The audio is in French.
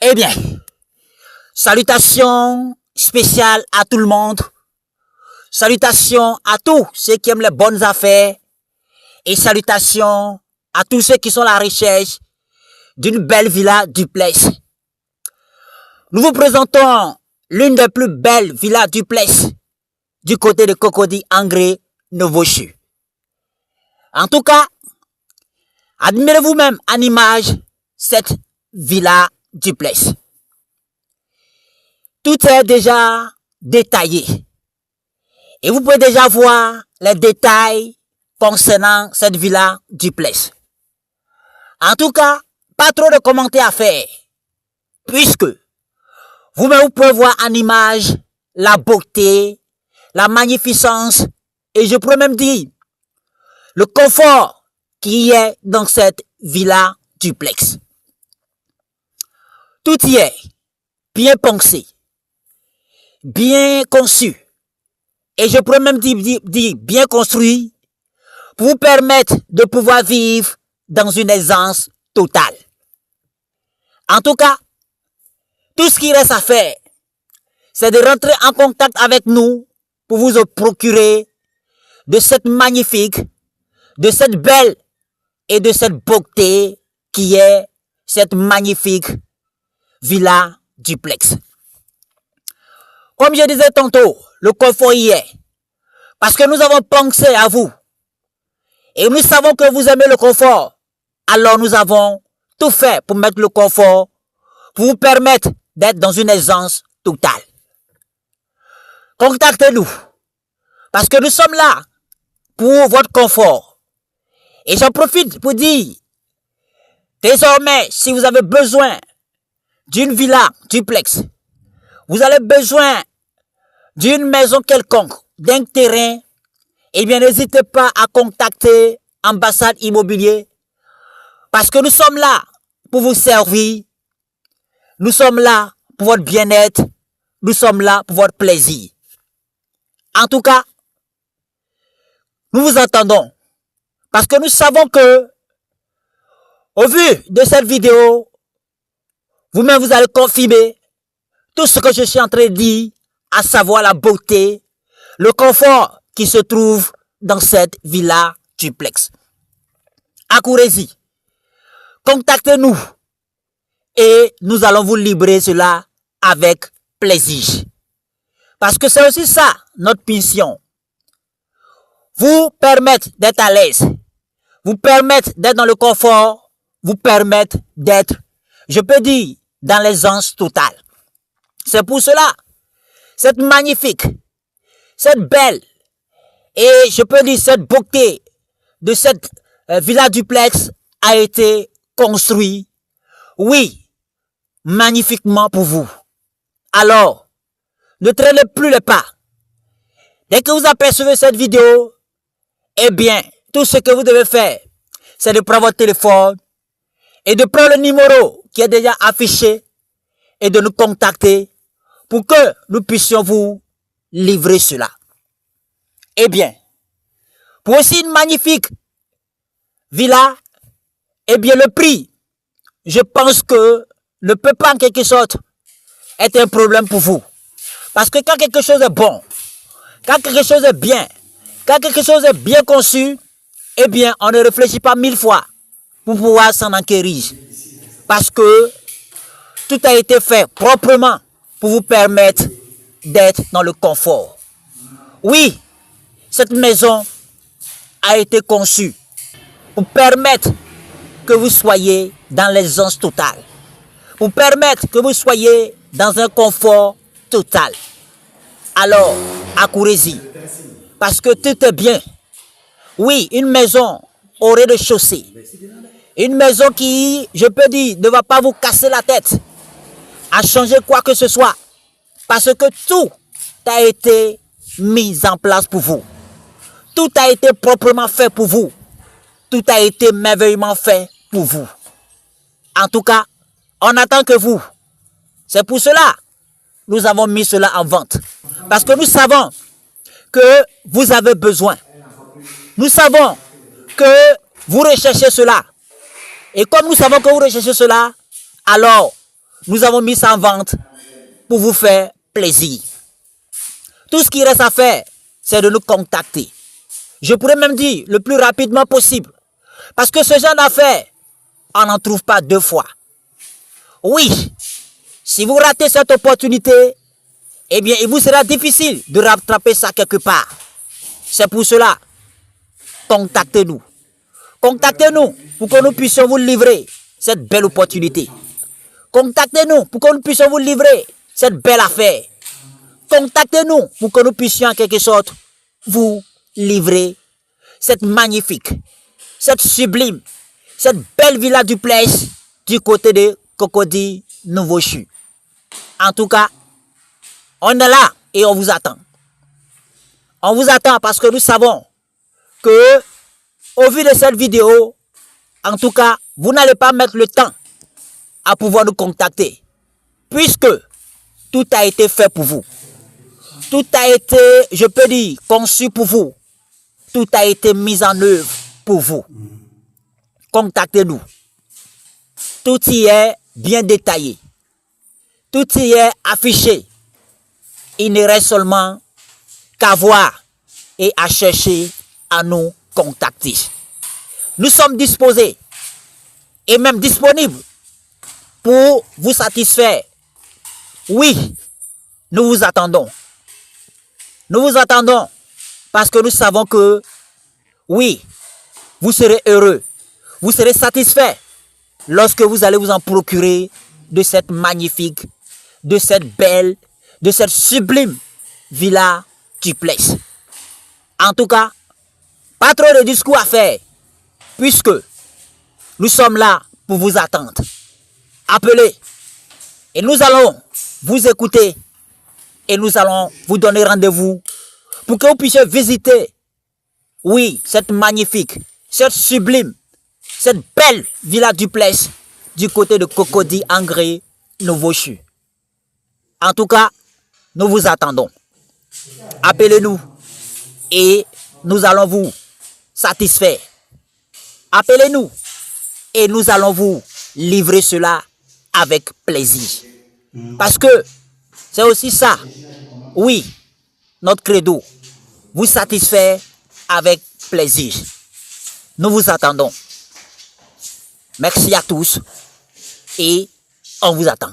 Eh bien, salutations spéciales à tout le monde. Salutations à tous ceux qui aiment les bonnes affaires. Et salutations à tous ceux qui sont à la recherche d'une belle villa duplex. Nous vous présentons l'une des plus belles villas duplex du côté de Cocody, Angré, Novochu. En tout cas, admirez vous-même en image cette villa duplex. Tout est déjà détaillé. Et vous pouvez déjà voir les détails concernant cette villa duplex. En tout cas, pas trop de commentaires à faire. Puisque vous-même vous pouvez voir en image la beauté, la magnificence et je pourrais même dire le confort qui est dans cette villa duplex. Tout y est bien pensé, bien conçu et je pourrais même dire bien construit pour vous permettre de pouvoir vivre dans une aisance totale. En tout cas, tout ce qui reste à faire, c'est de rentrer en contact avec nous pour vous procurer de cette magnifique, de cette belle et de cette beauté qui est cette magnifique villa duplex. Comme je disais tantôt, le confort y est. Parce que nous avons pensé à vous. Et nous savons que vous aimez le confort. Alors nous avons tout fait pour mettre le confort, pour vous permettre d'être dans une aisance totale. Contactez-nous. Parce que nous sommes là pour votre confort. Et j'en profite pour dire, désormais, si vous avez besoin d'une villa duplex, vous avez besoin d'une maison quelconque, d'un terrain, eh bien n'hésitez pas à contacter Ambassade Immobilier parce que nous sommes là pour vous servir, nous sommes là pour votre bien-être, nous sommes là pour votre plaisir. En tout cas, nous vous attendons parce que nous savons que au vu de cette vidéo, vous-même vous allez confirmer tout ce que je suis en train de dire, à savoir la beauté, le confort qui se trouve dans cette villa duplex. Accourez-y, contactez-nous et nous allons vous livrer cela avec plaisir. Parce que c'est aussi ça notre mission. Vous permettre d'être à l'aise, vous permettre d'être dans le confort, vous permettre d'être, je peux dire, dans l'aisance totale. C'est pour cela, cette magnifique, cette belle, et je peux dire cette beauté de cette villa duplex a été construite, oui, magnifiquement pour vous. Alors, ne traînez plus les pas. Dès que vous apercevez cette vidéo, eh bien, tout ce que vous devez faire, c'est de prendre votre téléphone et de prendre le numéro qui est déjà affiché et de nous contacter pour que nous puissions vous livrer cela. Eh bien, pour aussi une magnifique villa, eh bien le prix, je pense que ne peut pas en quelque sorte être un problème pour vous. Parce que quand quelque chose est bon, quand quelque chose est bien, quand quelque chose est bien conçu, eh bien on ne réfléchit pas 1000 fois pour pouvoir s'en enquérir. Parce que tout a été fait proprement pour vous permettre d'être dans le confort. Oui, cette maison a été conçue pour permettre que vous soyez dans l'aisance totale, pour permettre que vous soyez dans un confort total. Alors, accourez-y, parce que tout est bien. Oui, une maison au rez-de-chaussée, une maison qui, je peux dire, ne va pas vous casser la tête à changer quoi que ce soit, parce que tout a été mis en place pour vous. Tout a été proprement fait pour vous. Tout a été merveilleusement fait pour vous. En tout cas, on attend que vous. C'est pour cela que nous avons mis cela en vente. Parce que nous savons que vous avez besoin. Nous savons que vous recherchez cela. Et comme nous savons que vous recherchez cela, alors nous avons mis ça en vente pour vous faire plaisir. Tout ce qui reste à faire, c'est de nous contacter. Je pourrais même dire le plus rapidement possible. Parce que ce genre d'affaires, on n'en trouve pas deux fois. Oui, si vous ratez cette opportunité, eh bien, il vous sera difficile de rattraper ça quelque part. C'est pour cela, contactez-nous. Contactez-nous pour que nous puissions vous livrer cette belle opportunité. Contactez-nous pour que nous puissions vous livrer cette belle affaire. Contactez-nous pour que nous puissions en quelque sorte vous livrer cette magnifique, cette sublime, cette belle villa duplex du côté de Cocody Nouveau-Chu. En tout cas, on est là et on vous attend. On vous attend parce que nous savons que, au vu de cette vidéo, en tout cas, vous n'allez pas mettre le temps à pouvoir nous contacter. Puisque tout a été fait pour vous. Tout a été, je peux dire, conçu pour vous. Tout a été mis en œuvre pour vous. Contactez-nous. Tout y est bien détaillé. Tout y est affiché. Il ne reste seulement qu'à voir et à chercher à nous contacter. Nous sommes disposés et même disponibles pour vous satisfaire. Oui, nous vous attendons. Nous vous attendons parce que nous savons que, oui, vous serez heureux, vous serez satisfait lorsque vous allez vous en procurer de cette magnifique, de cette belle, de cette sublime villa duplex. En tout cas, pas trop de discours à faire, puisque nous sommes là pour vous attendre. Appelez et nous allons vous écouter et nous allons vous donner rendez-vous pour que vous puissiez visiter, oui, cette magnifique, cette sublime, cette belle villa duplex du côté de Cocody Nouveau-Chu. En tout cas, nous vous attendons. Appelez-nous et nous allons vous satisfaire. Appelez-nous et nous allons vous livrer cela avec plaisir. Parce que c'est aussi ça, oui, notre credo, vous satisfaire avec plaisir. Nous vous attendons. Merci à tous et on vous attend.